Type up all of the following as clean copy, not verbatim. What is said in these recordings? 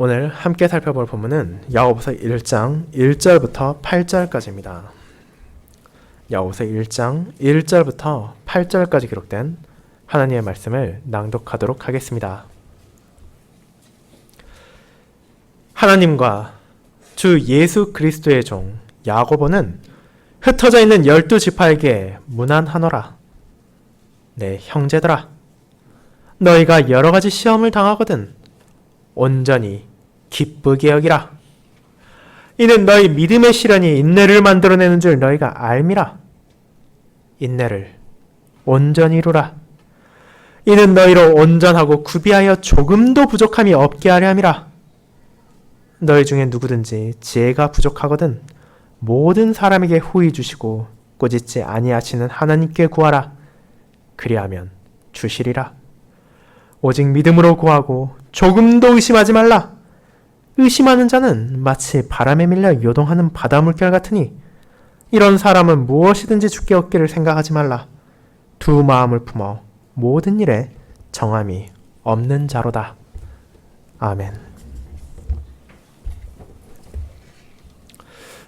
오늘 함께 살펴볼 본문은 야고보서 1장 1절부터 8절까지입니다. 야고보서 1장 1절부터 8절까지 기록된 하나님의 말씀을 낭독하도록 하겠습니다. 하나님과 주 예수 그리스도의 종 야고보는 흩어져 있는 12지파에게 문안하노라. 내 형제들아, 너희가 여러 가지 시험을 당하거든 온전히 기쁘게 여기라. 이는 너희 믿음의 시련이 인내를 만들어내는 줄 너희가 알미라. 인내를 온전히 이루라. 이는 너희로 온전하고 구비하여 조금도 부족함이 없게 하려 함이라. 너희 중에 누구든지 지혜가 부족하거든 모든 사람에게 후히 주시고 꾸짖지 아니하시는 하나님께 구하라. 그리하면 주시리라. 오직 믿음으로 구하고 조금도 의심하지 말라. 의심하는 자는 마치 바람에 밀려 요동하는 바다 물결 같으니 이런 사람은 무엇이든지 주께 얻기를 생각하지 말라. 두 마음을 품어 모든 일에 정함이 없는 자로다. 아멘.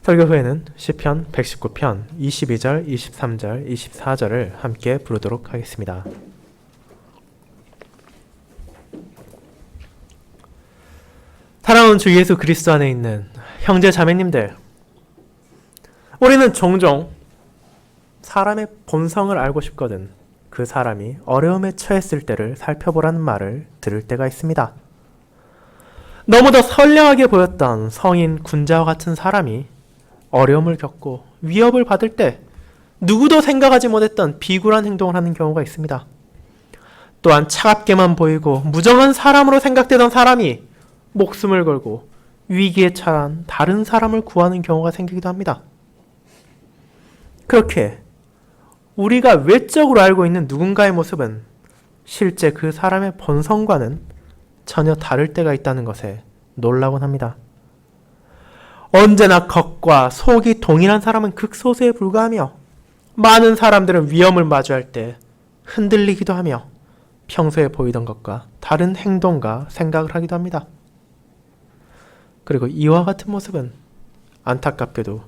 설교 후에는 시편 119편 22절, 23절, 24절을 함께 부르도록 하겠습니다. 사랑하는 주 예수 그리스도 안에 있는 형제 자매님들, 우리는 종종 사람의 본성을 알고 싶거든 그 사람이 어려움에 처했을 때를 살펴보라는 말을 들을 때가 있습니다. 너무도 선량하게 보였던 성인 군자와 같은 사람이 어려움을 겪고 위협을 받을 때 누구도 생각하지 못했던 비굴한 행동을 하는 경우가 있습니다. 또한 차갑게만 보이고 무정한 사람으로 생각되던 사람이 목숨을 걸고 위기에 처한 다른 사람을 구하는 경우가 생기기도 합니다. 그렇게 우리가 외적으로 알고 있는 누군가의 모습은 실제 그 사람의 본성과는 전혀 다를 때가 있다는 것에 놀라곤 합니다. 언제나 겉과 속이 동일한 사람은 극소수에 불과하며 많은 사람들은 위험을 마주할 때 흔들리기도 하며 평소에 보이던 것과 다른 행동과 생각을 하기도 합니다. 그리고 이와 같은 모습은 안타깝게도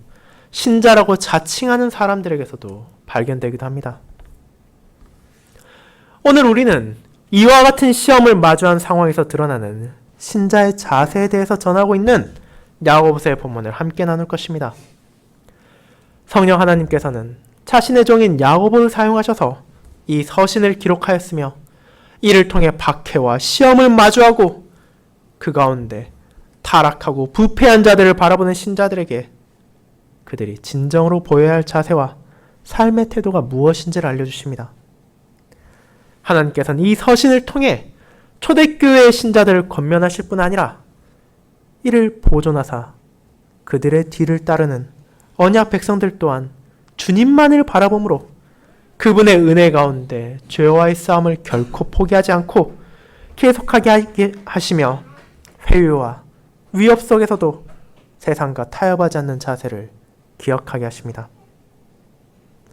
신자라고 자칭하는 사람들에게서도 발견되기도 합니다. 오늘 우리는 이와 같은 시험을 마주한 상황에서 드러나는 신자의 자세에 대해서 전하고 있는 야고보서의 본문을 함께 나눌 것입니다. 성령 하나님께서는 자신의 종인 야고보를 사용하셔서 이 서신을 기록하였으며 이를 통해 박해와 시험을 마주하고 그 가운데 타락하고 부패한 자들을 바라보는 신자들에게 그들이 진정으로 보여야 할 자세와 삶의 태도가 무엇인지를 알려주십니다. 하나님께서는 이 서신을 통해 초대교회의 신자들을 권면하실 뿐 아니라 이를 보존하사 그들의 뒤를 따르는 언약 백성들 또한 주님만을 바라봄으로 그분의 은혜 가운데 죄와의 싸움을 결코 포기하지 않고 계속하게 하시며 회유와 위협 속에서도 세상과 타협하지 않는 자세를 기억하게 하십니다.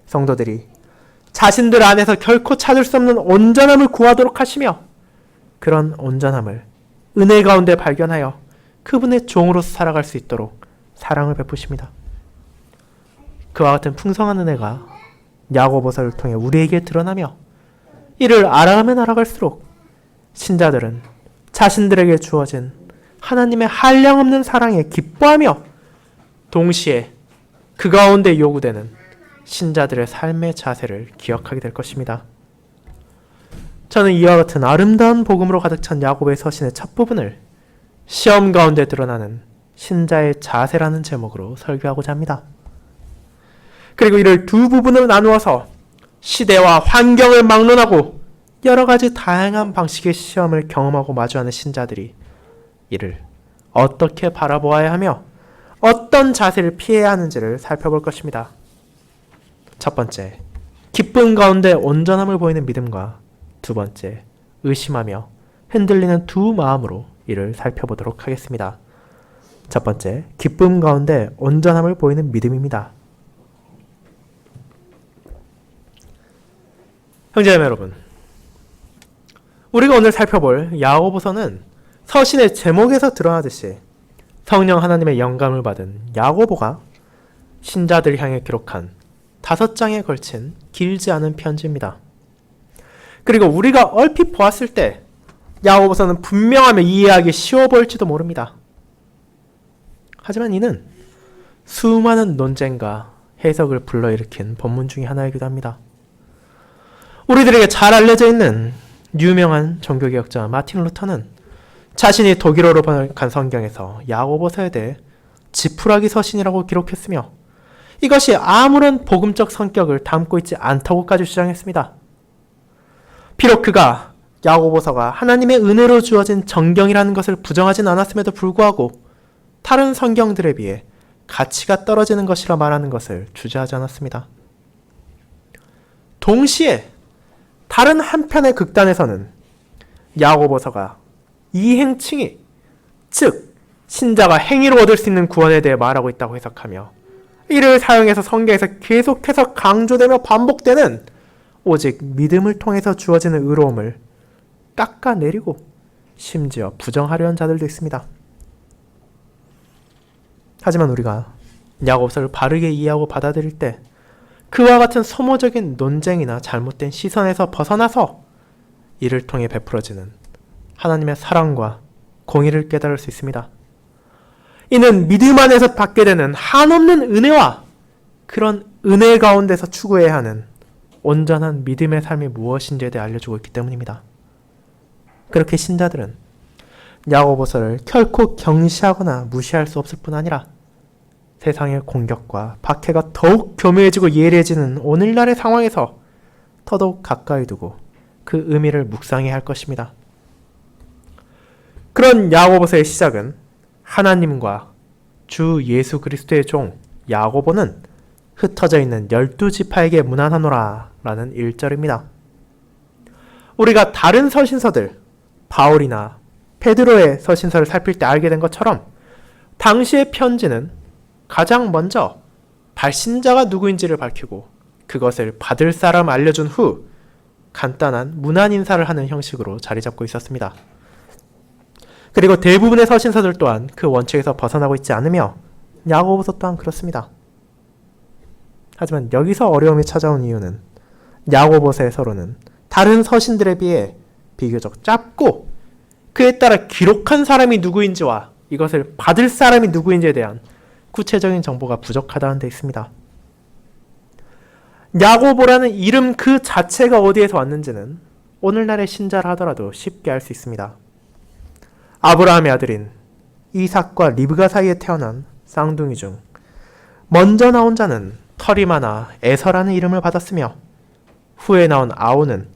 성도들이 자신들 안에서 결코 찾을 수 없는 온전함을 구하도록 하시며 그런 온전함을 은혜 가운데 발견하여 그분의 종으로서 살아갈 수 있도록 사랑을 베푸십니다. 그와 같은 풍성한 은혜가 야고보서를 통해 우리에게 드러나며 이를 알아가면 알아갈수록 신자들은 자신들에게 주어진 하나님의 한량없는 사랑에 기뻐하며 동시에 그 가운데 요구되는 신자들의 삶의 자세를 기억하게 될 것입니다. 저는 이와 같은 아름다운 복음으로 가득 찬 야고보의 서신의 첫 부분을 시험 가운데 드러나는 신자의 자세라는 제목으로 설교하고자 합니다. 그리고 이를 두 부분으로 나누어서 시대와 환경을 막론하고 여러 가지 다양한 방식의 시험을 경험하고 마주하는 신자들이 이를 어떻게 바라보아야 하며 어떤 자세를 피해야 하는지를 살펴볼 것입니다. 첫 번째, 기쁨 가운데 온전함을 보이는 믿음과 두 번째, 의심하며 흔들리는 두 마음으로 이를 살펴보도록 하겠습니다. 첫 번째, 기쁨 가운데 온전함을 보이는 믿음입니다. 형제자매 여러분, 우리가 오늘 살펴볼 야고보서는 서신의 제목에서 드러나듯이 성령 하나님의 영감을 받은 야고보가 신자들 향해 기록한 5장에 걸친 길지 않은 편지입니다. 그리고 우리가 얼핏 보았을 때 야고보서는 분명하며 이해하기 쉬워 보일지도 모릅니다. 하지만 이는 수많은 논쟁과 해석을 불러일으킨 본문 중의 하나이기도 합니다. 우리들에게 잘 알려져 있는 유명한 종교개혁자 마틴 루터는 자신이 독일어로 번역한 성경에서 야고보서에 대해 지푸라기 서신이라고 기록했으며 이것이 아무런 복음적 성격을 담고 있지 않다고까지 주장했습니다. 비록 그가 야고보서가 하나님의 은혜로 주어진 정경이라는 것을 부정하진 않았음에도 불구하고 다른 성경들에 비해 가치가 떨어지는 것이라 말하는 것을 주저하지 않았습니다. 동시에 다른 한편의 극단에서는 야고보서가 이행칭의, 즉 신자가 행위로 얻을 수 있는 구원에 대해 말하고 있다고 해석하며 이를 사용해서 성경에서 계속해서 강조되며 반복되는 오직 믿음을 통해서 주어지는 의로움을 깎아내리고 심지어 부정하려는 자들도 있습니다. 하지만 우리가 야고보서를 바르게 이해하고 받아들일 때 그와 같은 소모적인 논쟁이나 잘못된 시선에서 벗어나서 이를 통해 베풀어지는 하나님의 사랑과 공의를 깨달을 수 있습니다. 이는 믿음 안에서 받게 되는 한없는 은혜와 그런 은혜 가운데서 추구해야 하는 온전한 믿음의 삶이 무엇인지에 대해 알려주고 있기 때문입니다. 그렇게 신자들은 야고보서를 결코 경시하거나 무시할 수 없을 뿐 아니라 세상의 공격과 박해가 더욱 교묘해지고 예리해지는 오늘날의 상황에서 더더욱 가까이 두고 그 의미를 묵상해야 할 것입니다. 그런 야고보서의 시작은 하나님과 주 예수 그리스도의 종 야고보는 흩어져 있는 12지파에게 문안하노라 라는 1절입니다. 우리가 다른 서신서들, 바울이나 베드로의 서신서를 살필 때 알게 된 것처럼 당시의 편지는 가장 먼저 발신자가 누구인지를 밝히고 그것을 받을 사람 알려준 후 간단한 문안 인사를 하는 형식으로 자리 잡고 있었습니다. 그리고 대부분의 서신서들 또한 그 원칙에서 벗어나고 있지 않으며 야고보서 또한 그렇습니다. 하지만 여기서 어려움이 찾아온 이유는 야고보서의 서론은 다른 서신들에 비해 비교적 짧고 그에 따라 기록한 사람이 누구인지와 이것을 받을 사람이 누구인지에 대한 구체적인 정보가 부족하다는 데 있습니다. 야고보라는 이름 그 자체가 어디에서 왔는지는 오늘날의 신자라 하더라도 쉽게 알 수 있습니다. 아브라함의 아들인 이삭과 리브가 사이에 태어난 쌍둥이 중 먼저 나온 자는 털이 많아 에서라는 이름을 받았으며 후에 나온 아오는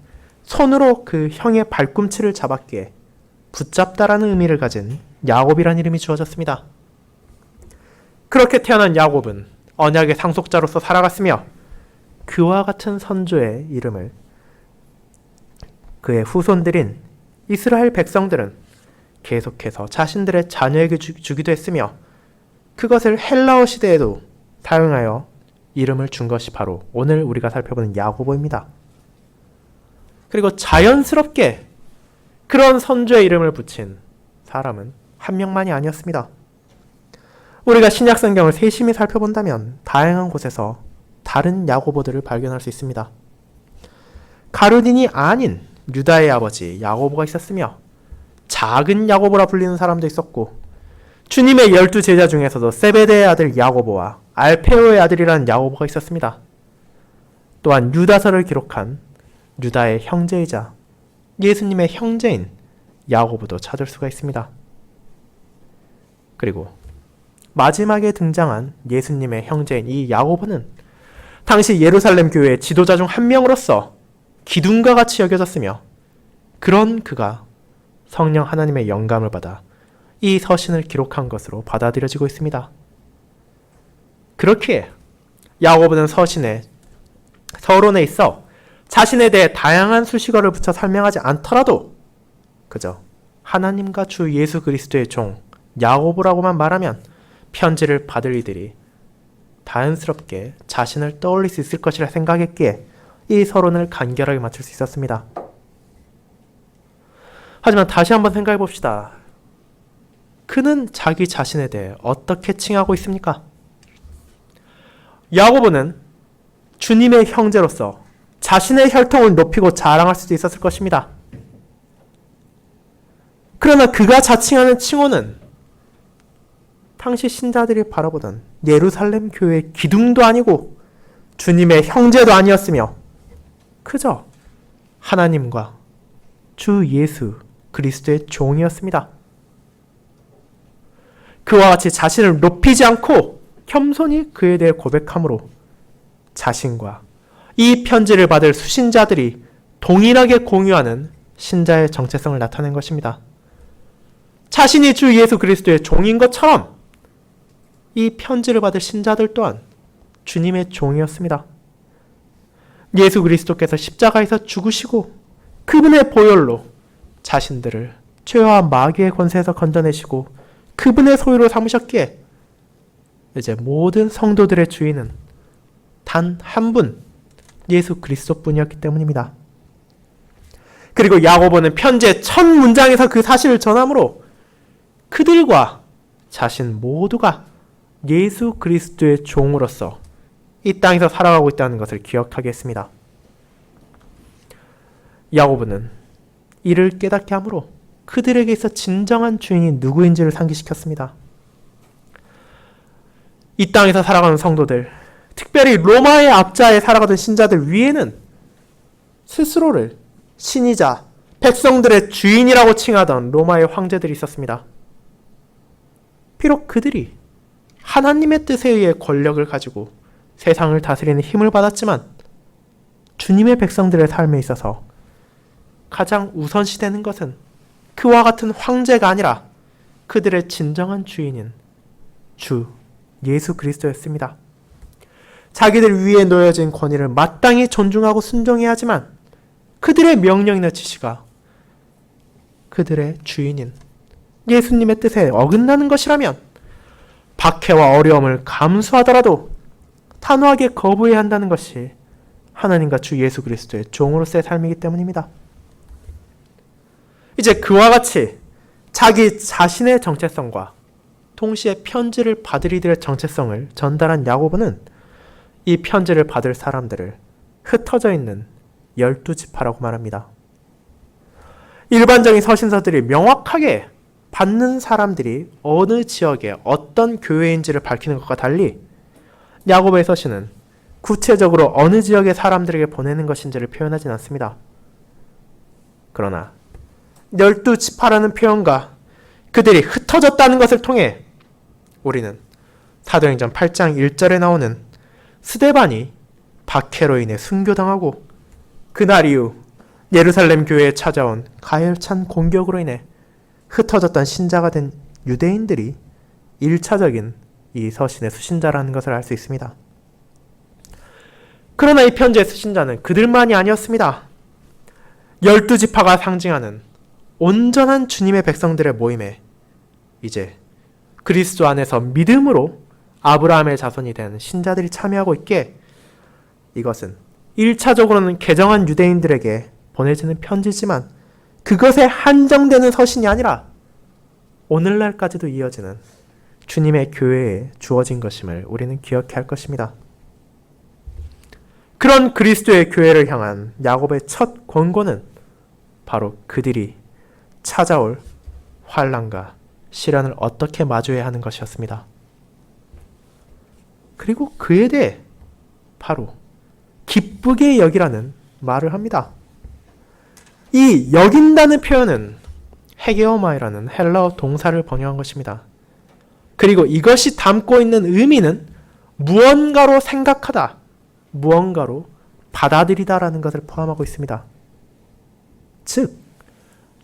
손으로 그 형의 발꿈치를 잡았기에 붙잡다라는 의미를 가진 야곱이라는 이름이 주어졌습니다. 그렇게 태어난 야곱은 언약의 상속자로서 살아갔으며 그와 같은 선조의 이름을 그의 후손들인 이스라엘 백성들은 계속해서 자신들의 자녀에게 주기도 했으며 그것을 헬라어 시대에도 사용하여 이름을 준 것이 바로 오늘 우리가 살펴보는 야고보입니다. 그리고 자연스럽게 그런 선조의 이름을 붙인 사람은 한 명만이 아니었습니다. 우리가 신약 성경을 세심히 살펴본다면 다양한 곳에서 다른 야고보들을 발견할 수 있습니다. 가룟인이 아닌 유다의 아버지 야고보가 있었으며 작은 야고보라 불리는 사람도 있었고 주님의 12제자 중에서도 세베대의 아들 야고보와 알페오의 아들이라는 야고보가 있었습니다. 또한 유다서를 기록한 유다의 형제이자 예수님의 형제인 야고보도 찾을 수가 있습니다. 그리고 마지막에 등장한 예수님의 형제인 이 야고보는 당시 예루살렘 교회의 지도자 중 한 명으로서 기둥과 같이 여겨졌으며 그런 그가 성령 하나님의 영감을 받아 이 서신을 기록한 것으로 받아들여지고 있습니다. 그렇기에 야고보는 서론에 있어 자신에 대해 다양한 수식어를 붙여 설명하지 않더라도 그저 하나님과 주 예수 그리스도의 종 야고보라고만 말하면 편지를 받을 이들이 자연스럽게 자신을 떠올릴 수 있을 것이라 생각했기에 이 서론을 간결하게 맞출 수 있었습니다. 하지만 다시 한번 생각해 봅시다. 그는 자기 자신에 대해 어떻게 칭하고 있습니까? 야고보는 주님의 형제로서 자신의 혈통을 높이고 자랑할 수도 있었을 것입니다. 그러나 그가 자칭하는 칭호는 당시 신자들이 바라보던 예루살렘 교회의 기둥도 아니고 주님의 형제도 아니었으며 그저 하나님과 주 예수 그리스도의 종이었습니다. 그와 같이 자신을 높이지 않고 겸손히 그에 대해 고백함으로 자신과 이 편지를 받을 수신자들이 동일하게 공유하는 신자의 정체성을 나타낸 것입니다. 자신이 주 예수 그리스도의 종인 것처럼 이 편지를 받을 신자들 또한 주님의 종이었습니다. 예수 그리스도께서 십자가에서 죽으시고 그분의 보혈로 자신들을 죄와 마귀의 권세에서 건져내시고 그분의 소유로 삼으셨기에 이제 모든 성도들의 주인은 단 한 분, 예수 그리스도뿐이었기 때문입니다. 그리고 야고보는 편지의 첫 문장에서 그 사실을 전함으로 그들과 자신 모두가 예수 그리스도의 종으로서 이 땅에서 살아가고 있다는 것을 기억하게 했습니다. 야고보는 이를 깨닫게 하므로 그들에게 있어 진정한 주인이 누구인지를 상기시켰습니다. 이 땅에서 살아가는 성도들, 특별히 로마의 압자에 살아가던 신자들 위에는 스스로를 신이자 백성들의 주인이라고 칭하던 로마의 황제들이 있었습니다. 비록 그들이 하나님의 뜻에 의해 권력을 가지고 세상을 다스리는 힘을 받았지만 주님의 백성들의 삶에 있어서 가장 우선시되는 것은 그와 같은 황제가 아니라 그들의 진정한 주인인 주 예수 그리스도였습니다. 자기들 위에 놓여진 권위를 마땅히 존중하고 순종해야 하지만 그들의 명령이나 지시가 그들의 주인인 예수님의 뜻에 어긋나는 것이라면 박해와 어려움을 감수하더라도 단호하게 거부해야 한다는 것이 하나님과 주 예수 그리스도의 종으로서의 삶이기 때문입니다. 이제 그와 같이 자기 자신의 정체성과 동시에 편지를 받을 이들의 정체성을 전달한 야고보는 이 편지를 받을 사람들을 흩어져 있는 12지파라고 말합니다. 일반적인 서신서들이 명확하게 받는 사람들이 어느 지역에 어떤 교회인지를 밝히는 것과 달리 야고보의 서신은 구체적으로 어느 지역의 사람들에게 보내는 것인지를 표현하진 않습니다. 그러나 12지파라는 표현과 그들이 흩어졌다는 것을 통해 우리는 사도행전 8장 1절에 나오는 스데반이 박해로 인해 순교당하고 그날 이후 예루살렘 교회에 찾아온 가열찬 공격으로 인해 흩어졌던 신자가 된 유대인들이 1차적인 이 서신의 수신자라는 것을 알 수 있습니다. 그러나 이 편지의 수신자는 그들만이 아니었습니다. 12지파가 상징하는 온전한 주님의 백성들의 모임에 이제 그리스도 안에서 믿음으로 아브라함의 자손이 된 신자들이 참여하고 있기에 이것은 1차적으로는 개정한 유대인들에게 보내지는 편지지만 그것에 한정되는 서신이 아니라 오늘날까지도 이어지는 주님의 교회에 주어진 것임을 우리는 기억해야 할 것입니다. 그런 그리스도의 교회를 향한 야고보의 첫 권고는 바로 그들이 찾아올 환난과 시련을 어떻게 마주해야 하는 것이었습니다. 그리고 그에 대해 바로 기쁘게 여기라는 말을 합니다. 이 여긴다는 표현은 헤게오마이라는 헬라어 동사를 번역한 것입니다. 그리고 이것이 담고 있는 의미는 무언가로 생각하다, 무언가로 받아들이다라는 것을 포함하고 있습니다. 즉,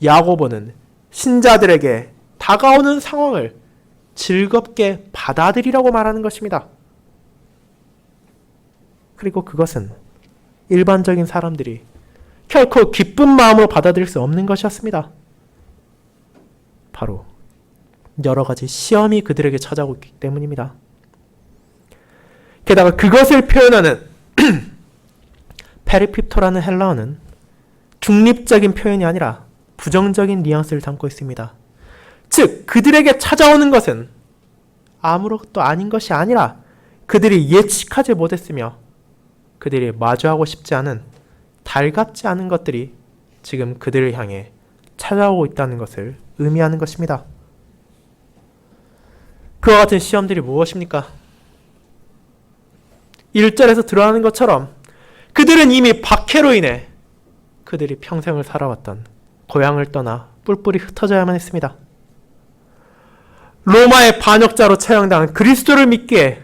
야고보는 신자들에게 다가오는 상황을 즐겁게 받아들이라고 말하는 것입니다. 그리고 그것은 일반적인 사람들이 결코 기쁜 마음으로 받아들일 수 없는 것이었습니다. 바로 여러 가지 시험이 그들에게 찾아오고 있기 때문입니다. 게다가 그것을 표현하는 페리핍토라는 헬라어는 중립적인 표현이 아니라 부정적인 뉘앙스를 담고 있습니다. 즉 그들에게 찾아오는 것은 아무것도 아닌 것이 아니라 그들이 예측하지 못했으며 그들이 마주하고 싶지 않은 달갑지 않은 것들이 지금 그들을 향해 찾아오고 있다는 것을 의미하는 것입니다. 그와 같은 시험들이 무엇입니까? 1절에서 드러나는 것처럼 그들은 이미 박해로 인해 그들이 평생을 살아왔던 고향을 떠나 뿔뿔이 흩어져야만 했습니다. 로마의 반역자로 처형당한 그리스도를 믿기에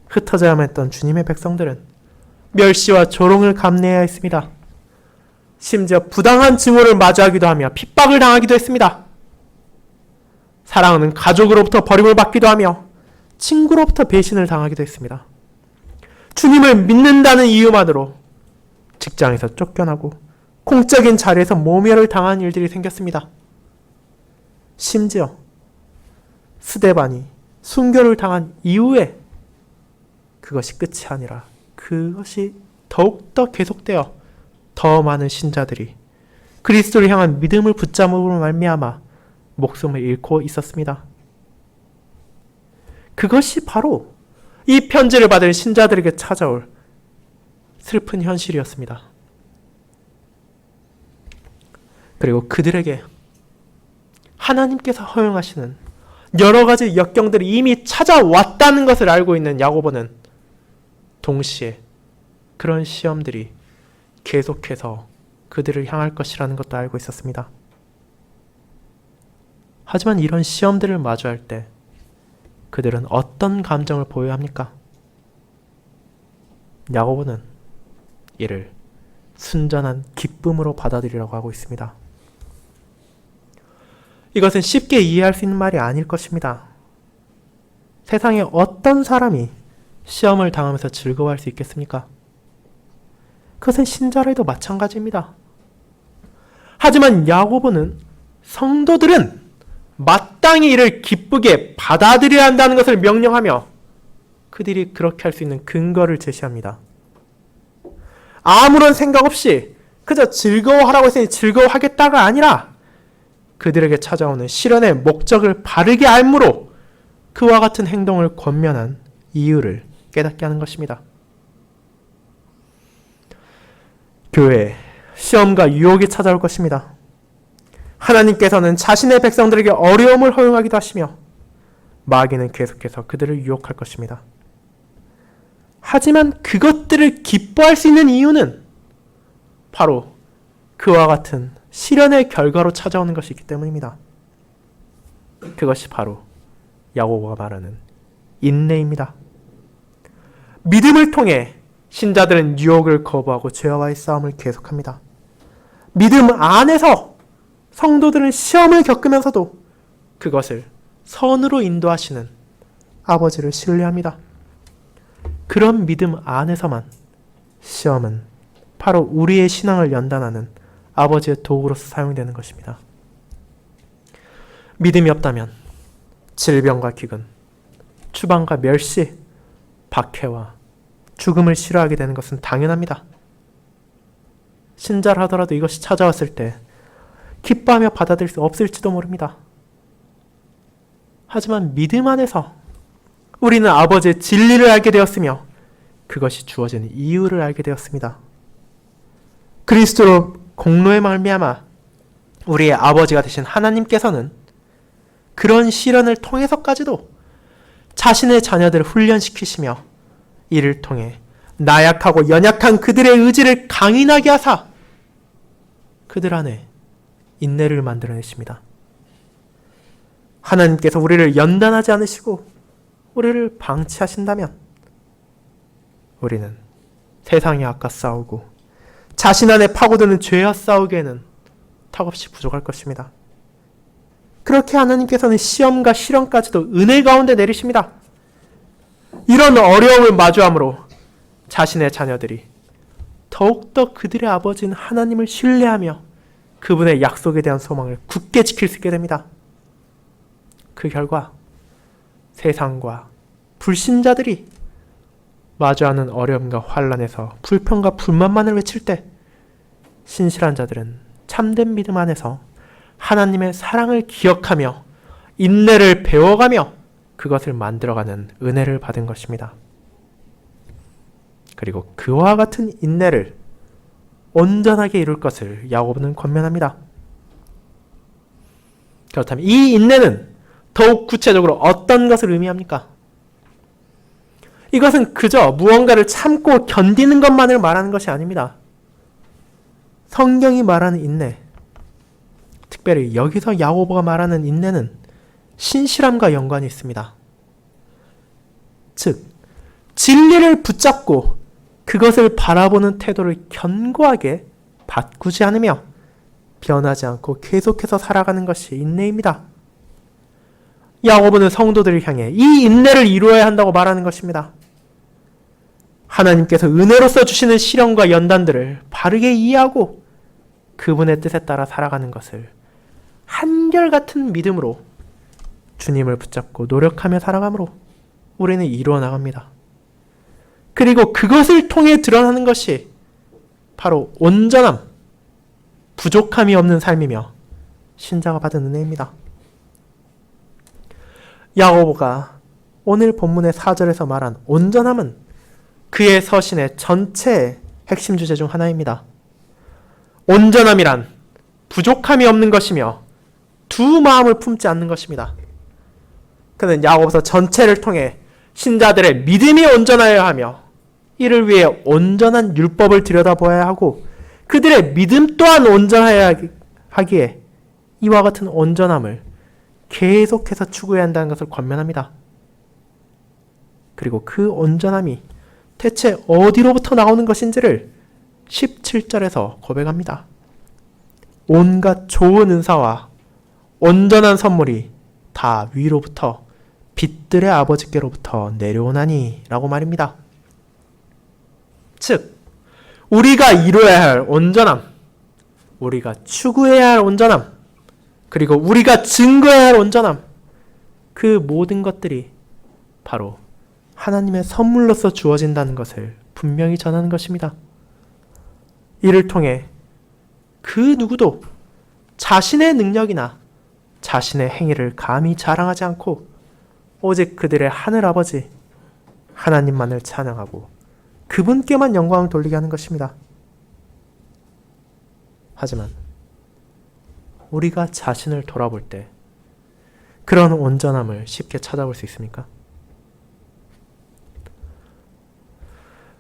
흩어져야만 했던 주님의 백성들은 멸시와 조롱을 감내해야 했습니다. 심지어 부당한 증오를 마주하기도 하며 핍박을 당하기도 했습니다. 사랑하는 가족으로부터 버림을 받기도 하며 친구로부터 배신을 당하기도 했습니다. 주님을 믿는다는 이유만으로 직장에서 쫓겨나고 공적인 자리에서 모멸을 당한 일들이 생겼습니다. 심지어 스데반이 순교를 당한 이후에 그것이 끝이 아니라 그것이 더욱더 계속되어 더 많은 신자들이 그리스도를 향한 믿음을 붙잡음으로 말미암아 목숨을 잃고 있었습니다. 그것이 바로 이 편지를 받은 신자들에게 찾아올 슬픈 현실이었습니다. 그리고 그들에게 하나님께서 허용하시는 여러 가지 역경들이 이미 찾아왔다는 것을 알고 있는 야고보는 동시에 그런 시험들이 계속해서 그들을 향할 것이라는 것도 알고 있었습니다. 하지만 이런 시험들을 마주할 때 그들은 어떤 감정을 보여야 합니까? 야고보는 이를 순전한 기쁨으로 받아들이라고 하고 있습니다. 이것은 쉽게 이해할 수 있는 말이 아닐 것입니다. 세상에 어떤 사람이 시험을 당하면서 즐거워할 수 있겠습니까? 그것은 신자라도 마찬가지입니다. 하지만 야고보는 성도들은 마땅히 이를 기쁘게 받아들여야 한다는 것을 명령하며 그들이 그렇게 할 수 있는 근거를 제시합니다. 아무런 생각 없이 그저 즐거워하라고 했으니 즐거워하겠다가 아니라 그들에게 찾아오는 시련의 목적을 바르게 알므로 그와 같은 행동을 권면한 이유를 깨닫게 하는 것입니다. 교회에 시험과 유혹이 찾아올 것입니다. 하나님께서는 자신의 백성들에게 어려움을 허용하기도 하시며 마귀는 계속해서 그들을 유혹할 것입니다. 하지만 그것들을 기뻐할 수 있는 이유는 바로 그와 같은 시련의 결과로 찾아오는 것이 있기 때문입니다. 그것이 바로 야고보가 말하는 인내입니다. 믿음을 통해 신자들은 유혹을 거부하고 죄와의 싸움을 계속합니다. 믿음 안에서 성도들은 시험을 겪으면서도 그것을 선으로 인도하시는 아버지를 신뢰합니다. 그런 믿음 안에서만 시험은 바로 우리의 신앙을 연단하는 아버지의 도구로서 사용되는 것입니다. 믿음이 없다면 질병과 기근, 추방과 멸시, 박해와 죽음을 싫어하게 되는 것은 당연합니다. 신자를 하더라도 이것이 찾아왔을 때 기뻐하며 받아들일 수 없을지도 모릅니다. 하지만 믿음 안에서 우리는 아버지의 진리를 알게 되었으며 그것이 주어지는 이유를 알게 되었습니다. 그리스도로 공로의 말미암아 우리의 아버지가 되신 하나님께서는 그런 시련을 통해서까지도 자신의 자녀들을 훈련시키시며 이를 통해 나약하고 연약한 그들의 의지를 강인하게 하사 그들 안에 인내를 만들어내십니다. 하나님께서 우리를 연단하지 않으시고 우리를 방치하신다면 우리는 세상의 악과 싸우고 자신 안에 파고드는 죄와 싸우기에는 턱없이 부족할 것입니다. 그렇게 하나님께서는 시험과 시련까지도 은혜 가운데 내리십니다. 이런 어려움을 마주함으로 자신의 자녀들이 더욱더 그들의 아버지인 하나님을 신뢰하며 그분의 약속에 대한 소망을 굳게 지킬 수 있게 됩니다. 그 결과 세상과 불신자들이 마주하는 어려움과 환난에서 불평과 불만만을 외칠 때 신실한 자들은 참된 믿음 안에서 하나님의 사랑을 기억하며 인내를 배워가며 그것을 만들어가는 은혜를 받은 것입니다. 그리고 그와 같은 인내를 온전하게 이룰 것을 야고보는 권면합니다. 그렇다면 이 인내는 더욱 구체적으로 어떤 것을 의미합니까? 이것은 그저 무언가를 참고 견디는 것만을 말하는 것이 아닙니다. 성경이 말하는 인내, 특별히 여기서 야고보가 말하는 인내는 신실함과 연관이 있습니다. 즉, 진리를 붙잡고 그것을 바라보는 태도를 견고하게 바꾸지 않으며 변하지 않고 계속해서 살아가는 것이 인내입니다. 야고보는 성도들을 향해 이 인내를 이루어야 한다고 말하는 것입니다. 하나님께서 은혜로서 주시는 시련과 연단들을 바르게 이해하고 그분의 뜻에 따라 살아가는 것을 한결같은 믿음으로 주님을 붙잡고 노력하며 살아감으로 우리는 이루어 나갑니다. 그리고 그것을 통해 드러나는 것이 바로 온전함, 부족함이 없는 삶이며 신자가 받은 은혜입니다. 야고보가 오늘 본문의 4절에서 말한 온전함은 그의 서신의 전체의 핵심 주제 중 하나입니다. 온전함이란 부족함이 없는 것이며 두 마음을 품지 않는 것입니다. 그는 야고보서 전체를 통해 신자들의 믿음이 온전하여야 하며 이를 위해 온전한 율법을 들여다보아야 하고 그들의 믿음 또한 온전하여야 하기에 이와 같은 온전함을 계속해서 추구해야 한다는 것을 권면합니다. 그리고 그 온전함이 대체 어디로부터 나오는 것인지를 17절에서 고백합니다. 온갖 좋은 은사와 온전한 선물이 다 위로부터 빛들의 아버지께로부터 내려오나니 라고 말입니다. 즉, 우리가 이루어야 할 온전함, 우리가 추구해야 할 온전함, 그리고 우리가 증거해야 할 온전함, 그 모든 것들이 바로 하나님의 선물로서 주어진다는 것을 분명히 전하는 것입니다. 이를 통해 그 누구도 자신의 능력이나 자신의 행위를 감히 자랑하지 않고 오직 그들의 하늘아버지 하나님만을 찬양하고 그분께만 영광을 돌리게 하는 것입니다. 하지만 우리가 자신을 돌아볼 때 그런 온전함을 쉽게 찾아볼 수 있습니까?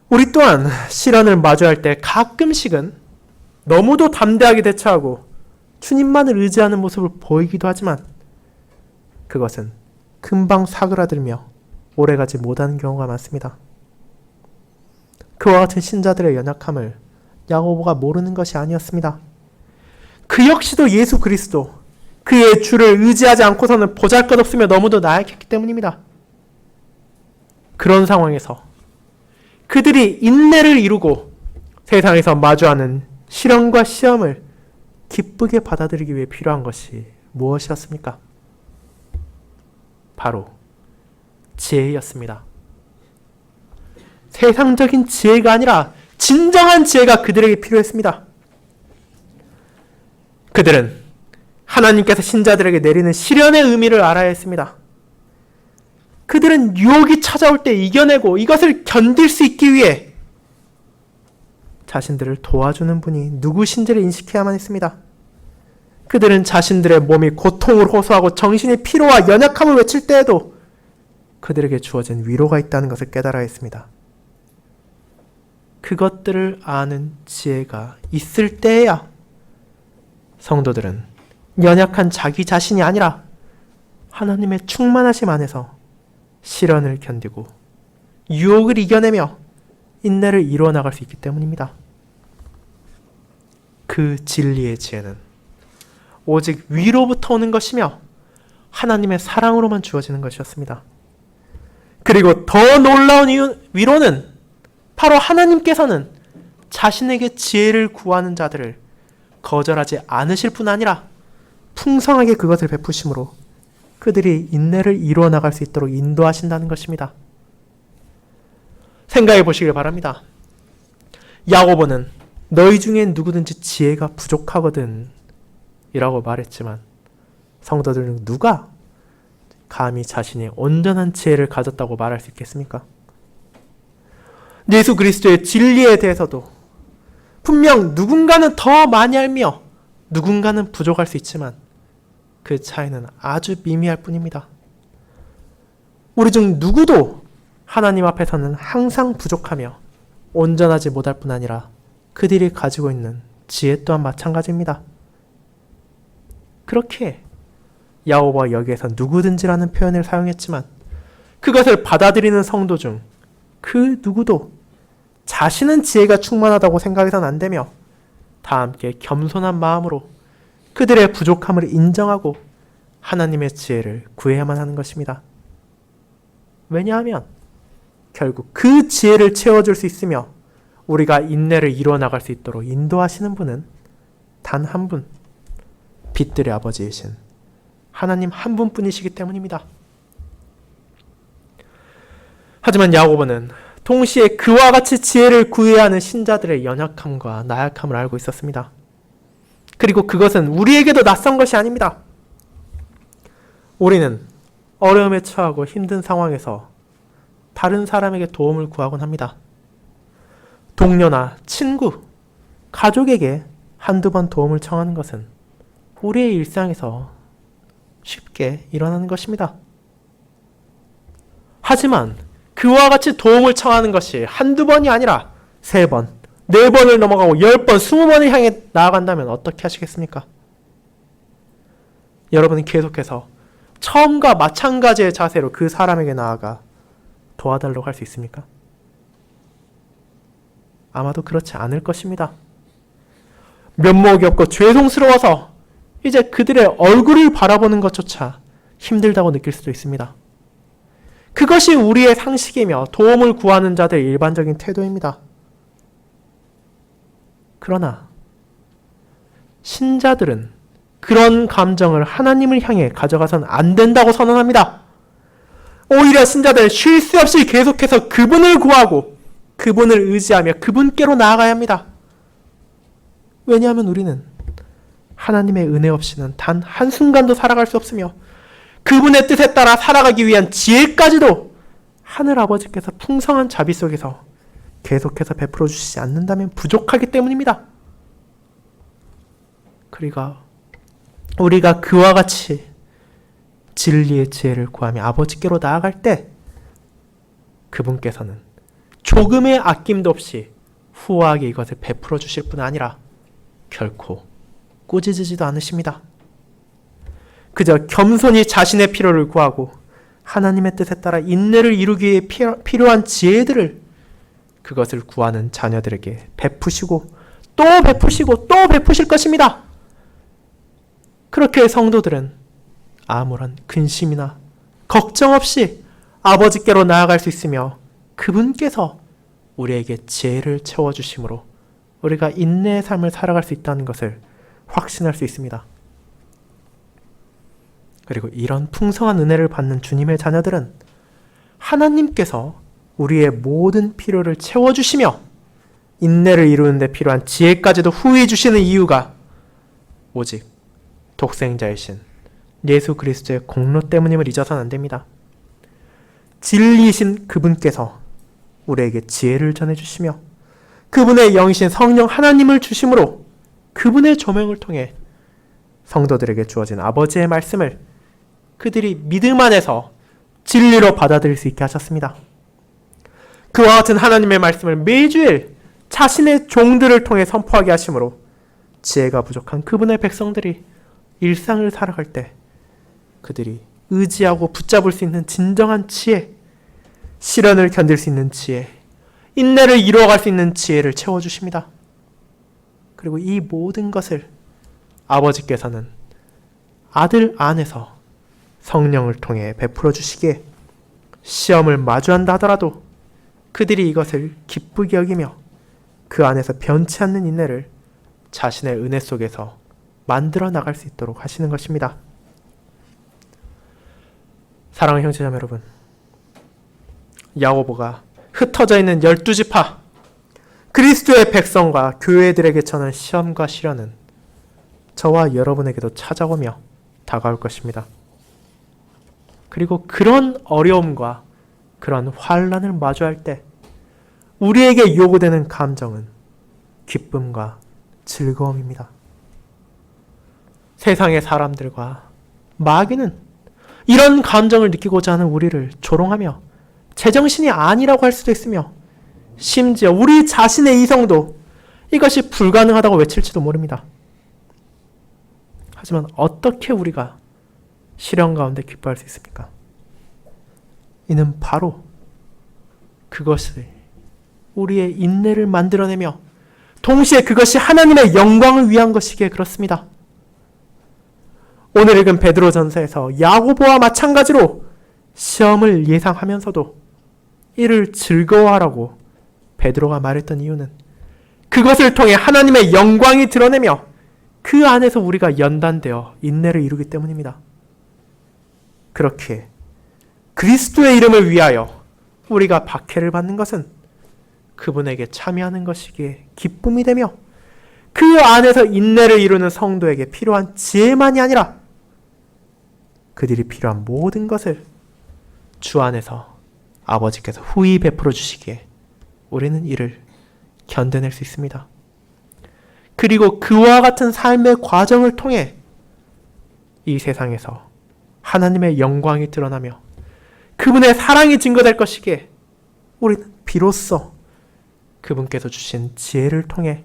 우리 또한 시련을 마주할 때 가끔씩은 너무도 담대하게 대처하고 주님만을 의지하는 모습을 보이기도 하지만 그것은 금방 사그라들며 오래가지 못하는 경우가 많습니다. 그와 같은 신자들의 연약함을 야고보가 모르는 것이 아니었습니다. 그 역시도 예수 그리스도, 그의 주를 의지하지 않고서는 보잘것없으며 너무도 나약했기 때문입니다. 그런 상황에서 그들이 인내를 이루고 세상에서 마주하는 시련과 시험을 기쁘게 받아들이기 위해 필요한 것이 무엇이었습니까? 바로 지혜였습니다. 세상적인 지혜가 아니라 진정한 지혜가 그들에게 필요했습니다. 그들은 하나님께서 신자들에게 내리는 시련의 의미를 알아야 했습니다. 그들은 유혹이 찾아올 때 이겨내고 이것을 견딜 수 있기 위해 자신들을 도와주는 분이 누구신지를 인식해야만 했습니다. 그들은 자신들의 몸이 고통을 호소하고 정신의 피로와 연약함을 외칠 때에도 그들에게 주어진 위로가 있다는 것을 깨달아야 했습니다. 그것들을 아는 지혜가 있을 때에야 성도들은 연약한 자기 자신이 아니라 하나님의 충만하심 안에서 시련을 견디고 유혹을 이겨내며 인내를 이루어 나갈 수 있기 때문입니다. 그 진리의 지혜는 오직 위로부터 오는 것이며 하나님의 사랑으로만 주어지는 것이었습니다. 그리고 더 놀라운 위로는 바로 하나님께서는 자신에게 지혜를 구하는 자들을 거절하지 않으실 뿐 아니라 풍성하게 그것을 베푸심으로 그들이 인내를 이루어 나갈 수 있도록 인도하신다는 것입니다. 생각해 보시길 바랍니다. 야고보는 너희 중에 누구든지 지혜가 부족하거든 이라고 말했지만 성도들은 누가 감히 자신이 온전한 지혜를 가졌다고 말할 수 있겠습니까? 예수 그리스도의 진리에 대해서도 분명 누군가는 더 많이 알며 누군가는 부족할 수 있지만 그 차이는 아주 미미할 뿐입니다. 우리 중 누구도 하나님 앞에서는 항상 부족하며 온전하지 못할 뿐 아니라 그들이 가지고 있는 지혜 또한 마찬가지입니다. 그렇게 야고보가 여기에서 누구든지라는 표현을 사용했지만 그것을 받아들이는 성도 중 그 누구도 자신은 지혜가 충만하다고 생각해서는 안 되며 다 함께 겸손한 마음으로 그들의 부족함을 인정하고 하나님의 지혜를 구해야만 하는 것입니다. 왜냐하면 결국 그 지혜를 채워줄 수 있으며 우리가 인내를 이루어 나갈 수 있도록 인도하시는 분은 단 한 분, 빛들의 아버지이신 하나님 한 분뿐이시기 때문입니다. 하지만 야고보는 동시에 그와 같이 지혜를 구해야 하는 신자들의 연약함과 나약함을 알고 있었습니다. 그리고 그것은 우리에게도 낯선 것이 아닙니다. 우리는 어려움에 처하고 힘든 상황에서 다른 사람에게 도움을 구하곤 합니다. 동료나 친구, 가족에게 한두 번 도움을 청하는 것은 우리의 일상에서 쉽게 일어나는 것입니다. 하지만 그와 같이 도움을 청하는 것이 한두 번이 아니라 3번, 4번을 넘어가고 10번, 20번을 향해 나아간다면 어떻게 하시겠습니까? 여러분은 계속해서 처음과 마찬가지의 자세로 그 사람에게 나아가 도와달라고 할 수 있습니까? 아마도 그렇지 않을 것입니다. 면목이 없고 죄송스러워서 이제 그들의 얼굴을 바라보는 것조차 힘들다고 느낄 수도 있습니다. 그것이 우리의 상식이며 도움을 구하는 자들의 일반적인 태도입니다. 그러나 신자들은 그런 감정을 하나님을 향해 가져가서는 안 된다고 선언합니다. 오히려 신자들은 쉴 새 없이 계속해서 그분을 구하고 그분을 의지하며 그분께로 나아가야 합니다. 왜냐하면 우리는 하나님의 은혜 없이는 단 한순간도 살아갈 수 없으며 그분의 뜻에 따라 살아가기 위한 지혜까지도 하늘 아버지께서 풍성한 자비 속에서 계속해서 베풀어 주시지 않는다면 부족하기 때문입니다. 그리고 우리가 그와 같이 진리의 지혜를 구하며 아버지께로 나아갈 때 그분께서는 조금의 아낌도 없이 후하게 이것을 베풀어 주실 뿐 아니라 결코 꾸짖으지도 않으십니다. 그저 겸손히 자신의 필요를 구하고 하나님의 뜻에 따라 인내를 이루기 위해 필요한 지혜들을 그것을 구하는 자녀들에게 베푸시고 또 베푸시고 또 베푸실 것입니다. 그렇게 성도들은 아무런 근심이나 걱정 없이 아버지께로 나아갈 수 있으며 그분께서 우리에게 지혜를 채워주심으로 우리가 인내의 삶을 살아갈 수 있다는 것을 확신할 수 있습니다. 그리고 이런 풍성한 은혜를 받는 주님의 자녀들은 하나님께서 우리의 모든 필요를 채워주시며 인내를 이루는 데 필요한 지혜까지도 후히 주시는 이유가 오직 독생자이신 예수 그리스도의 공로 때문임을 잊어서는 안 됩니다. 진리이신 그분께서 우리에게 지혜를 전해주시며 그분의 영이신 성령 하나님을 주심으로 그분의 조명을 통해 성도들에게 주어진 아버지의 말씀을 그들이 믿음 안에서 진리로 받아들일 수 있게 하셨습니다. 그와 같은 하나님의 말씀을 매주일 자신의 종들을 통해 선포하게 하심으로 지혜가 부족한 그분의 백성들이 일상을 살아갈 때 그들이 의지하고 붙잡을 수 있는 진정한 지혜, 시련을 견딜 수 있는 지혜, 인내를 이루어갈 수 있는 지혜를 채워주십니다. 그리고 이 모든 것을 아버지께서는 아들 안에서 성령을 통해 베풀어 주시기에 시험을 마주한다 하더라도 그들이 이것을 기쁘게 여기며 그 안에서 변치 않는 인내를 자신의 은혜 속에서 만들어 나갈 수 있도록 하시는 것입니다. 사랑하는 형제자매 여러분, 야고보가 흩어져 있는 12지파 그리스도의 백성과 교회들에게 처하는 시험과 시련은 저와 여러분에게도 찾아오며 다가올 것입니다. 그리고 그런 어려움과 그런 환난을 마주할 때 우리에게 요구되는 감정은 기쁨과 즐거움입니다. 세상의 사람들과 마귀는 이런 감정을 느끼고자 하는 우리를 조롱하며 제정신이 아니라고 할 수도 있으며 심지어 우리 자신의 이성도 이것이 불가능하다고 외칠지도 모릅니다. 하지만 어떻게 우리가 시련 가운데 기뻐할 수 있습니까? 이는 바로 그것을 우리의 인내를 만들어내며 동시에 그것이 하나님의 영광을 위한 것이기에 그렇습니다. 오늘 읽은 베드로전서에서 야고보와 마찬가지로 시험을 예상하면서도 이를 즐거워하라고 베드로가 말했던 이유는 그것을 통해 하나님의 영광이 드러내며 그 안에서 우리가 연단되어 인내를 이루기 때문입니다. 그렇게 그리스도의 이름을 위하여 우리가 박해를 받는 것은 그분에게 참여하는 것이기에 기쁨이 되며 그 안에서 인내를 이루는 성도에게 필요한 지혜만이 아니라 그들이 필요한 모든 것을 주 안에서 아버지께서 후히 베풀어 주시기에 우리는 이를 견뎌낼 수 있습니다. 그리고 그와 같은 삶의 과정을 통해 이 세상에서 하나님의 영광이 드러나며 그분의 사랑이 증거될 것이기에 우리는 비로소 그분께서 주신 지혜를 통해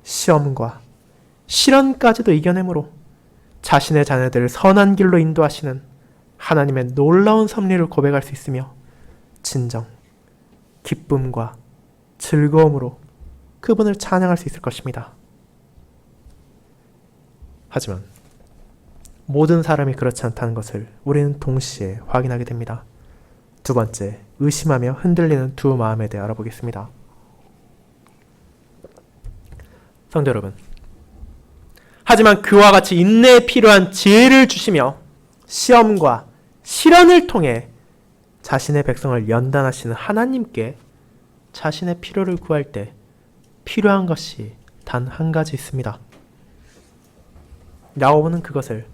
시험과 시련까지도 이겨내므로 자신의 자녀들을 선한 길로 인도하시는 하나님의 놀라운 섭리를 고백할 수 있으며 진정 기쁨과 즐거움으로 그분을 찬양할 수 있을 것입니다. 하지만 모든 사람이 그렇지 않다는 것을 우리는 동시에 확인하게 됩니다. 두 번째, 의심하며 흔들리는 두 마음에 대해 알아보겠습니다. 성도 여러분, 하지만 그와 같이 인내에 필요한 지혜를 주시며 시험과 시련을 통해 자신의 백성을 연단하시는 하나님께 자신의 필요를 구할 때 필요한 것이 단 한 가지 있습니다. 야고보는 그것을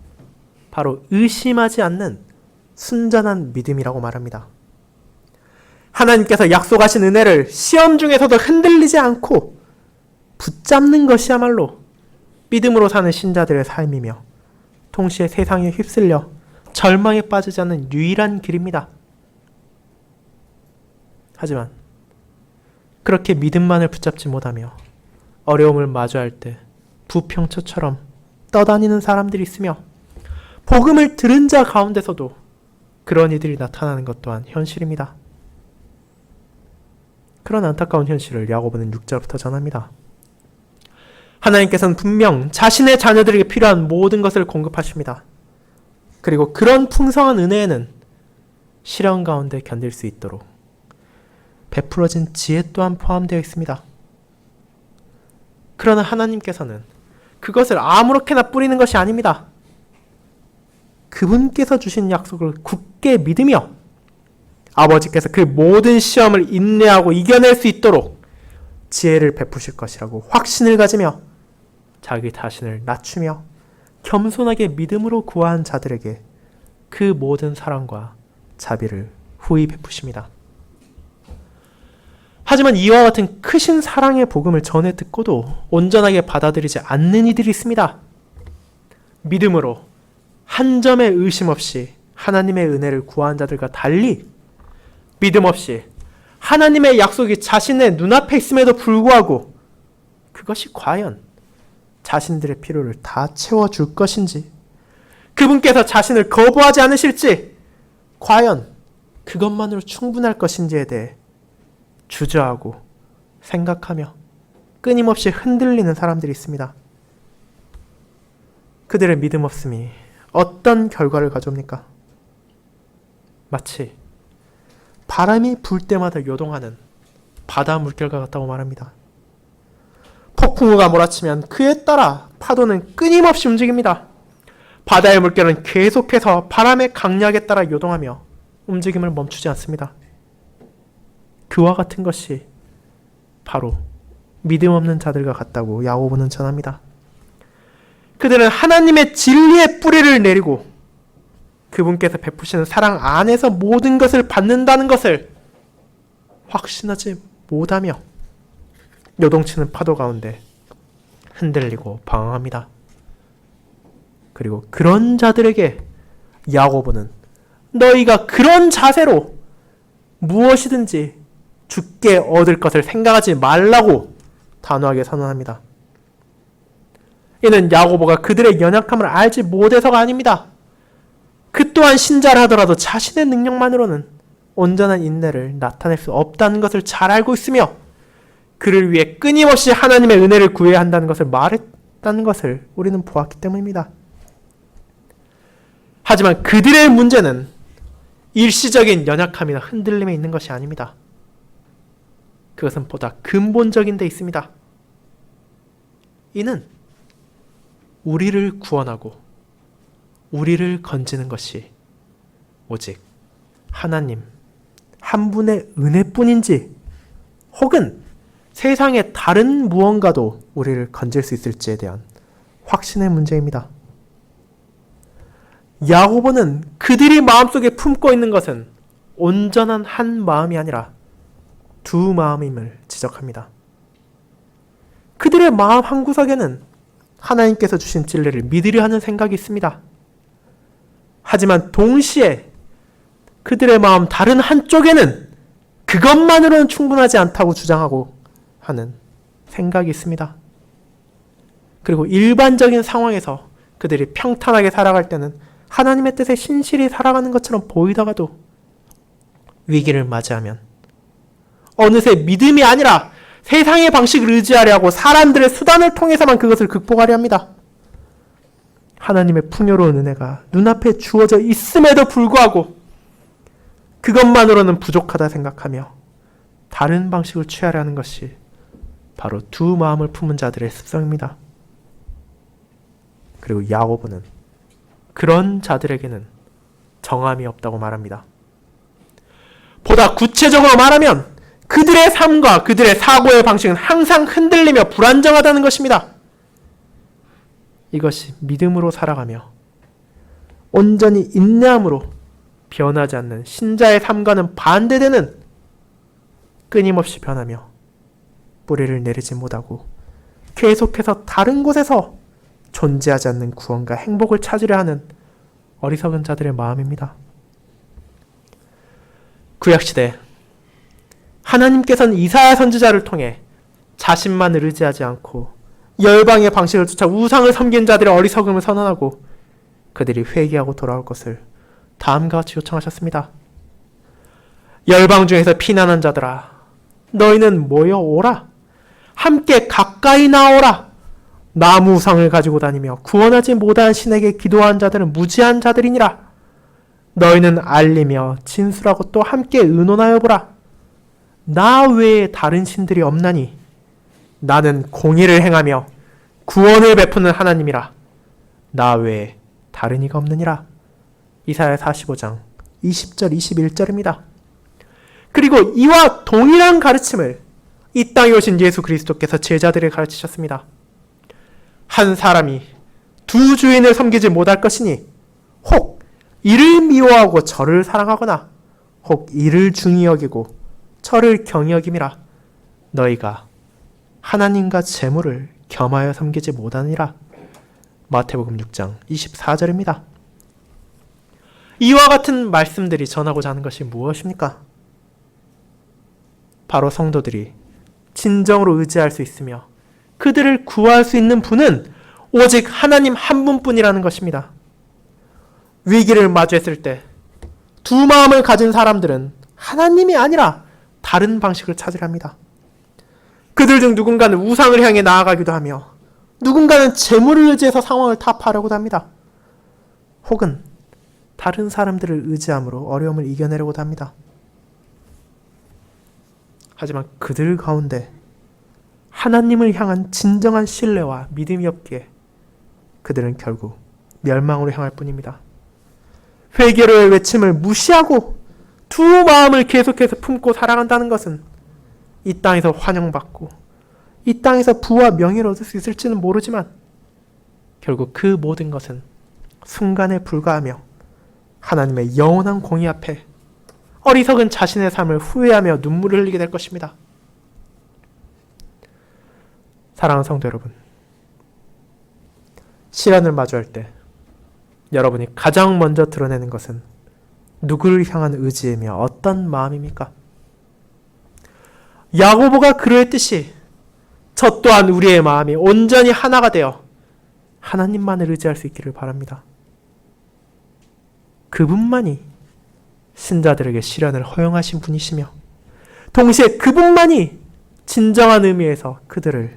바로 의심하지 않는 순전한 믿음이라고 말합니다. 하나님께서 약속하신 은혜를 시험 중에서도 흔들리지 않고 붙잡는 것이야말로 믿음으로 사는 신자들의 삶이며 동시에 세상에 휩쓸려 절망에 빠지지 않는 유일한 길입니다. 하지만 그렇게 믿음만을 붙잡지 못하며 어려움을 마주할 때 부평초처럼 떠다니는 사람들이 있으며 복음을 들은 자 가운데서도 그런 이들이 나타나는 것 또한 현실입니다. 그런 안타까운 현실을 야고보는 6절부터 전합니다. 하나님께서는 분명 자신의 자녀들에게 필요한 모든 것을 공급하십니다. 그리고 그런 풍성한 은혜에는 시련 가운데 견딜 수 있도록 베풀어진 지혜 또한 포함되어 있습니다. 그러나 하나님께서는 그것을 아무렇게나 뿌리는 것이 아닙니다. 그분께서 주신 약속을 굳게 믿으며 아버지께서 그 모든 시험을 인내하고 이겨낼 수 있도록 지혜를 베푸실 것이라고 확신을 가지며 자기 자신을 낮추며 겸손하게 믿음으로 구한 자들에게 그 모든 사랑과 자비를 후히 베푸십니다. 하지만 이와 같은 크신 사랑의 복음을 전해 듣고도 온전하게 받아들이지 않는 이들이 있습니다. 믿음으로 한 점의 의심 없이 하나님의 은혜를 구한 자들과 달리 믿음 없이 하나님의 약속이 자신의 눈앞에 있음에도 불구하고 그것이 과연 자신들의 필요를 다 채워줄 것인지, 그분께서 자신을 거부하지 않으실지, 과연 그것만으로 충분할 것인지에 대해 주저하고 생각하며 끊임없이 흔들리는 사람들이 있습니다. 그들의 믿음 없음이 어떤 결과를 가져옵니까? 마치 바람이 불 때마다 요동하는 바다 물결과 같다고 말합니다. 폭풍우가 몰아치면 그에 따라 파도는 끊임없이 움직입니다. 바다의 물결은 계속해서 바람의 강약에 따라 요동하며 움직임을 멈추지 않습니다. 그와 같은 것이 바로 믿음 없는 자들과 같다고 야고보는 전합니다. 그들은 하나님의 진리의 뿌리를 내리고 그분께서 베푸시는 사랑 안에서 모든 것을 받는다는 것을 확신하지 못하며 요동치는 파도 가운데 흔들리고 방황합니다. 그리고 그런 자들에게 야고보는 너희가 그런 자세로 무엇이든지 죽게 얻을 것을 생각하지 말라고 단호하게 선언합니다. 이는 야고보가 그들의 연약함을 알지 못해서가 아닙니다. 그 또한 신자를 하더라도 자신의 능력만으로는 온전한 인내를 나타낼 수 없다는 것을 잘 알고 있으며 그를 위해 끊임없이 하나님의 은혜를 구해야 한다는 것을 말했다는 것을 우리는 보았기 때문입니다. 하지만 그들의 문제는 일시적인 연약함이나 흔들림에 있는 것이 아닙니다. 그것은 보다 근본적인 데 있습니다. 이는 우리를 구원하고 우리를 건지는 것이 오직 하나님 한 분의 은혜뿐인지 혹은 세상의 다른 무언가도 우리를 건질 수 있을지에 대한 확신의 문제입니다. 야고보는 그들이 마음속에 품고 있는 것은 온전한 한 마음이 아니라 두 마음임을 지적합니다. 그들의 마음 한구석에는 하나님께서 주신 진리를 믿으려 하는 생각이 있습니다. 하지만 동시에 그들의 마음 다른 한쪽에는 그것만으로는 충분하지 않다고 주장하고 하는 생각이 있습니다. 그리고 일반적인 상황에서 그들이 평탄하게 살아갈 때는 하나님의 뜻에 신실히 살아가는 것처럼 보이다가도 위기를 맞이하면 어느새 믿음이 아니라 세상의 방식을 의지하려 하고 사람들의 수단을 통해서만 그것을 극복하려 합니다. 하나님의 풍요로운 은혜가 눈앞에 주어져 있음에도 불구하고 그것만으로는 부족하다 생각하며 다른 방식을 취하려 하는 것이 바로 두 마음을 품은 자들의 습성입니다. 그리고 야고보는 그런 자들에게는 정함이 없다고 말합니다. 보다 구체적으로 말하면 그들의 삶과 그들의 사고의 방식은 항상 흔들리며 불안정하다는 것입니다. 이것이 믿음으로 살아가며 온전히 인내함으로 변하지 않는 신자의 삶과는 반대되는 끊임없이 변하며 뿌리를 내리지 못하고 계속해서 다른 곳에서 존재하지 않는 구원과 행복을 찾으려 하는 어리석은 자들의 마음입니다. 구약시대 하나님께서는 이사야 선지자를 통해 자신만을 의지하지 않고 열방의 방식을 쫓아 우상을 섬긴 자들의 어리석음을 선언하고 그들이 회개하고 돌아올 것을 다음과 같이 요청하셨습니다. 열방 중에서 피난한 자들아 너희는 모여오라. 함께 가까이 나오라. 나무 우상을 가지고 다니며 구원하지 못한 신에게 기도한 자들은 무지한 자들이니라. 너희는 알리며 진술하고 또 함께 의논하여 보라. 나 외에 다른 신들이 없나니 나는 공의를 행하며 구원을 베푸는 하나님이라. 나 외에 다른 이가 없느니라. 이사야 45장 20절 21절입니다. 그리고 이와 동일한 가르침을 이 땅에 오신 예수 그리스도께서 제자들을 가르치셨습니다. 한 사람이 두 주인을 섬기지 못할 것이니 혹 이를 미워하고 저를 사랑하거나 혹 이를 중히 여기고 저를 경히 여김이라. 너희가 하나님과 재물을 겸하여 섬기지 못하니라. 마태복음 6장 24절입니다. 이와 같은 말씀들이 전하고자 하는 것이 무엇입니까? 바로 성도들이 진정으로 의지할 수 있으며 그들을 구할 수 있는 분은 오직 하나님 한 분뿐이라는 것입니다. 위기를 마주했을 때 두 마음을 가진 사람들은 하나님이 아니라 다른 방식을 찾으려 합니다. 그들 중 누군가는 우상을 향해 나아가기도 하며 누군가는 재물을 의지해서 상황을 타파하려고도 합니다. 혹은 다른 사람들을 의지함으로 어려움을 이겨내려고도 합니다. 하지만 그들 가운데 하나님을 향한 진정한 신뢰와 믿음이 없기에 그들은 결국 멸망으로 향할 뿐입니다. 회개로의 외침을 무시하고 두 마음을 계속해서 품고 살아간다는 것은 이 땅에서 환영받고 이 땅에서 부와 명예를 얻을 수 있을지는 모르지만 결국 그 모든 것은 순간에 불과하며 하나님의 영원한 공의 앞에 어리석은 자신의 삶을 후회하며 눈물을 흘리게 될 것입니다. 사랑하는 성도 여러분, 시련을 마주할 때 여러분이 가장 먼저 드러내는 것은 누구를 향한 의지이며 어떤 마음입니까? 야고보가 그러했듯이 저 또한 우리의 마음이 온전히 하나가 되어 하나님만을 의지할 수 있기를 바랍니다. 그분만이 신자들에게 시련을 허용하신 분이시며 동시에 그분만이 진정한 의미에서 그들을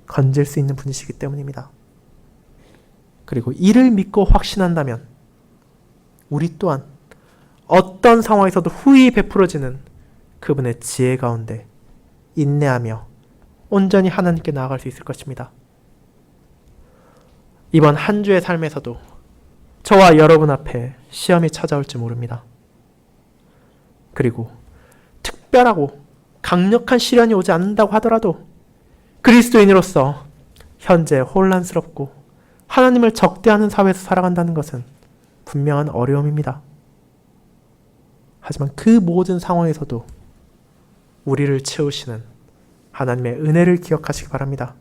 건질 수 있는 분이시기 때문입니다. 그리고 이를 믿고 확신한다면 우리 또한 어떤 상황에서도 후히 베풀어지는 그분의 지혜 가운데 인내하며 온전히 하나님께 나아갈 수 있을 것입니다. 이번 한 주의 삶에서도 저와 여러분 앞에 시험이 찾아올지 모릅니다. 그리고 특별하고 강력한 시련이 오지 않는다고 하더라도 그리스도인으로서 현재 혼란스럽고 하나님을 적대하는 사회에서 살아간다는 것은 분명한 어려움입니다. 하지만 그 모든 상황에서도 우리를 채우시는 하나님의 은혜를 기억하시기 바랍니다.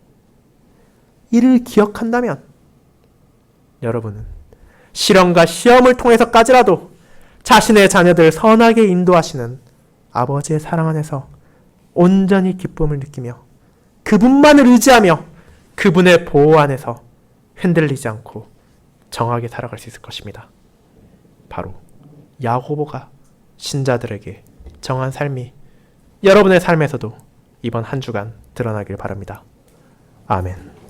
이를 기억한다면 여러분은 시련과 시험을 통해서까지라도 자신의 자녀들을 선하게 인도하시는 아버지의 사랑 안에서 온전히 기쁨을 느끼며 그분만을 의지하며 그분의 보호 안에서 흔들리지 않고 정하게 살아갈 수 있을 것입니다. 바로 야고보가 신자들에게 정한 삶이 여러분의 삶에서도 이번 한 주간 드러나길 바랍니다. 아멘.